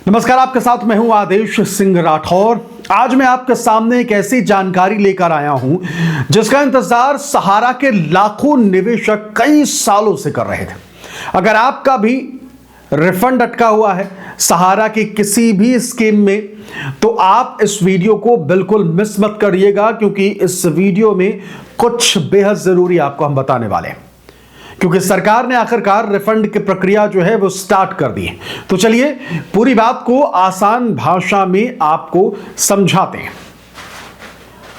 नमस्कार, आपके साथ मैं हूं आदेश सिंह राठौर। आज मैं आपके सामने एक ऐसी जानकारी लेकर आया हूं जिसका इंतजार सहारा के लाखों निवेशक कई सालों से कर रहे थे। अगर आपका भी रिफंड अटका हुआ है सहारा की किसी भी स्कीम में, तो आप इस वीडियो को बिल्कुल मिस मत करिएगा, क्योंकि इस वीडियो में कुछ बेहद जरूरी आपको हम बताने वाले हैं। क्योंकि सरकार ने आखिरकार रिफंड की प्रक्रिया जो है वो स्टार्ट कर दी है। तो चलिए पूरी बात को आसान भाषा में आपको समझाते हैं।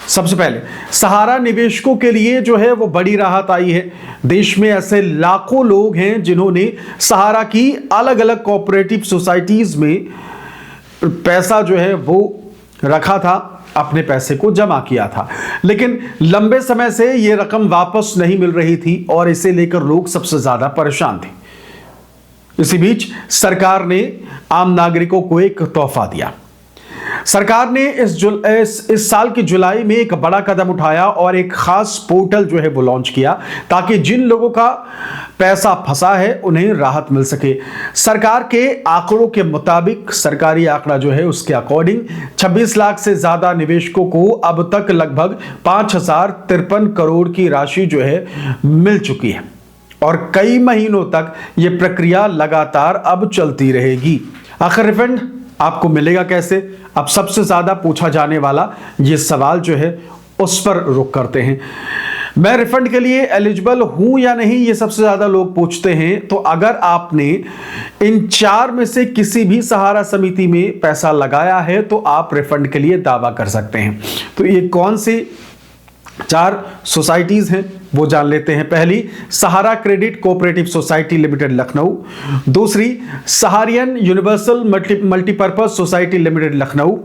सबसे पहले सहारा निवेशकों के लिए जो है वो बड़ी राहत आई है। देश में ऐसे लाखों लोग हैं जिन्होंने सहारा की अलग अलग कोऑपरेटिव सोसाइटीज में पैसा जो है वो रखा था, अपने पैसे को जमा किया था, लेकिन लंबे समय से यह रकम वापस नहीं मिल रही थी और इसे लेकर लोग सबसे ज्यादा परेशान थे। इसी बीच सरकार ने आम नागरिकों को एक तोहफा दिया। सरकार ने इस साल की जुलाई में एक बड़ा कदम उठाया और एक खास पोर्टल जो है वो लॉन्च किया, ताकि जिन लोगों का पैसा फंसा है उन्हें राहत मिल सके। सरकार के आंकड़ों के मुताबिक, सरकारी आंकड़ा जो है उसके अकॉर्डिंग 26 लाख से ज्यादा निवेशकों को अब तक लगभग 5053 करोड़ की राशि जो है मिल चुकी है और कई महीनों तक यह प्रक्रिया लगातार अब चलती रहेगी। आखिर रिफंड आपको मिलेगा कैसे? अब सबसे ज्यादा पूछा जाने वाला ये सवाल जो है उस पर रुक करते हैं। मैं रिफंड के लिए एलिजिबल हूं या नहीं, ये सबसे ज्यादा लोग पूछते हैं। तो अगर आपने इन 4 में से किसी भी सहारा समिति में पैसा लगाया है तो आप रिफंड के लिए दावा कर सकते हैं। तो ये कौन सी 4 सोसाइटीज हैं वो जान लेते हैं। पहली, Sahara credit cooperative society limited Lucknow. दूसरी, Saharayan universal multipurpose society limited Lucknow.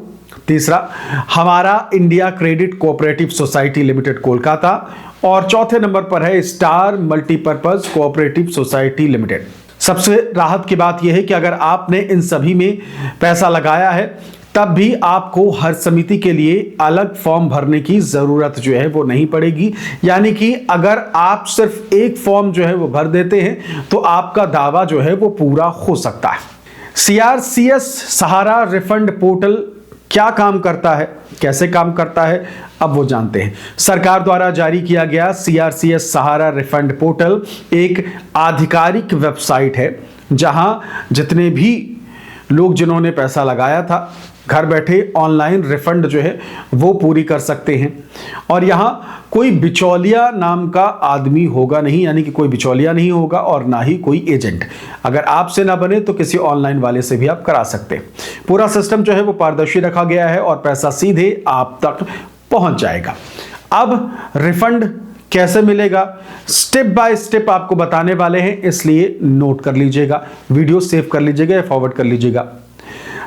तीसरा, Hamara India credit cooperative society limited Kolkata. और चौथे नंबर पर है star multipurpose cooperative society limited. सबसे राहत की बात यह है कि अगर आपने इन सभी में पैसा लगाया है तब भी आपको हर समिति के लिए अलग फॉर्म भरने की जरूरत जो है वो नहीं पड़ेगी। यानी कि अगर आप सिर्फ एक फॉर्म जो है वो भर देते हैं तो आपका दावा जो है वो पूरा हो सकता है। सीआरसीएस सहारा रिफंड पोर्टल क्या काम करता है, कैसे काम करता है, अब वो जानते हैं। सरकार द्वारा जारी किया गया सीआरसीएस सहारा रिफंड पोर्टल एक आधिकारिक वेबसाइट है जहां जितने भी लोग जिन्होंने पैसा लगाया था घर बैठे ऑनलाइन रिफंड जो है वो पूरी कर सकते हैं। और यहाँ कोई बिचौलिया नाम का आदमी होगा नहीं, यानी कि कोई बिचौलिया नहीं होगा और ना ही कोई एजेंट। अगर आपसे ना बने तो किसी ऑनलाइन वाले से भी आप करा सकते हैं। पूरा सिस्टम जो है वो पारदर्शी रखा गया है और पैसा सीधे आप तक पहुंच जाएगा। अब रिफंड कैसे मिलेगा, स्टेप बाय स्टेप आपको बताने वाले हैं, इसलिए नोट कर लीजिएगा, वीडियो सेव कर लीजिएगा या फॉरवर्ड कर लीजिएगा।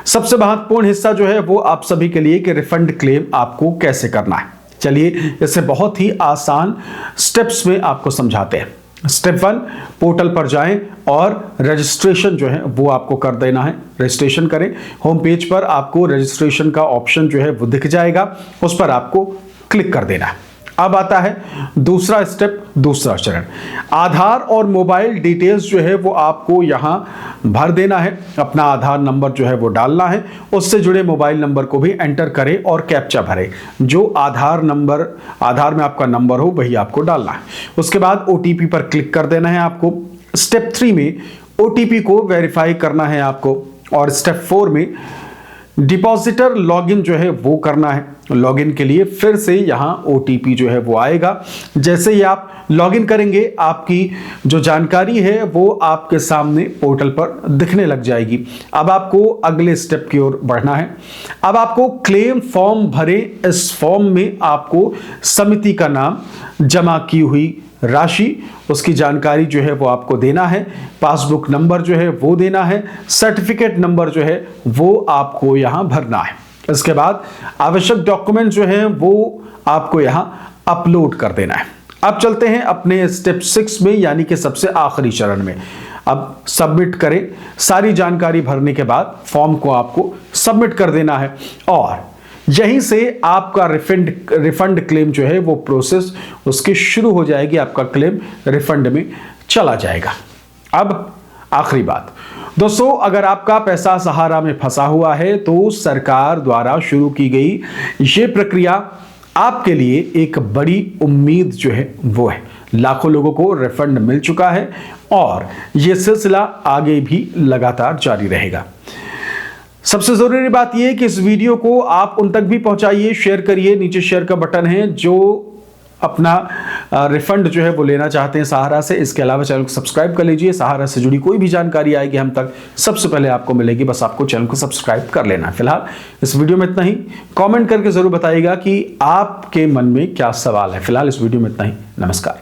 सबसे महत्वपूर्ण हिस्सा जो है वो आप सभी के लिए कि रिफंड क्लेम आपको कैसे करना है। चलिए इसे बहुत ही आसान स्टेप्स में आपको समझाते हैं। स्टेप 1, पोर्टल पर जाएं और रजिस्ट्रेशन जो है वो आपको कर देना है। रजिस्ट्रेशन करें। होम पेज पर आपको रजिस्ट्रेशन का ऑप्शन जो है वो दिख जाएगा, उस पर आपको क्लिक कर देना है। अब आता है दूसरा स्टेप, दूसरा चरण। आधार और मोबाइल डिटेल्स जो है वो आपको यहां भर देना है। अपना आधार नंबर जो है वो डालना है, उससे जुड़े मोबाइल नंबर को भी एंटर करें और कैप्चा भरें। जो आधार में आपका नंबर हो वही आपको डालना है। उसके बाद ओटीपी पर क्लिक कर देना है आपको। स्टेप 3 में ओटीपी को वेरीफाई करना है आपको। और स्टेप 4 में डिपॉजिटर लॉगिन जो है वो करना है। लॉगिन के लिए फिर से यहां ओटीपी जो है वो आएगा। जैसे ही आप लॉगिन करेंगे आपकी जो जानकारी है वो आपके सामने पोर्टल पर दिखने लग जाएगी। अब आपको अगले स्टेप की ओर बढ़ना है। अब आपको क्लेम फॉर्म भरें। इस फॉर्म में आपको समिति का नाम, जमा की हुई राशि, उसकी जानकारी जो है वो आपको देना है। पासबुक नंबर जो है वो देना है। सर्टिफिकेट नंबर जो है वो आपको यहां भरना है। इसके बाद आवश्यक डॉक्यूमेंट जो है वो आपको यहां अपलोड कर देना है। अब चलते हैं अपने स्टेप 6 में, यानी कि सबसे आखिरी चरण में। अब सबमिट करें। सारी जानकारी भरने के बाद फॉर्म को आपको सबमिट कर देना है और यहीं से आपका रिफंड क्लेम जो है वो प्रोसेस उसकी शुरू हो जाएगी। आपका क्लेम रिफंड में चला जाएगा। अब आखिरी बात, दोस्तों, अगर आपका पैसा सहारा में फंसा हुआ है तो सरकार द्वारा शुरू की गई ये प्रक्रिया आपके लिए एक बड़ी उम्मीद जो है वो है। लाखों लोगों को रिफंड मिल चुका है और यह सिलसिला आगे भी लगातार जारी रहेगा। सबसे जरूरी बात यह कि इस वीडियो को आप उन तक भी पहुंचाइए, शेयर करिए। नीचे शेयर का बटन है, जो अपना रिफंड जो है वो लेना चाहते हैं सहारा से। इसके अलावा चैनल को सब्सक्राइब कर लीजिए। सहारा से जुड़ी कोई भी जानकारी आएगी हम तक सबसे पहले आपको मिलेगी, बस आपको चैनल को सब्सक्राइब कर लेना है। फिलहाल इस वीडियो में इतना ही। कमेंट करके जरूर बताइएगा कि आपके मन में क्या सवाल है। फिलहाल इस वीडियो में इतना ही। नमस्कार।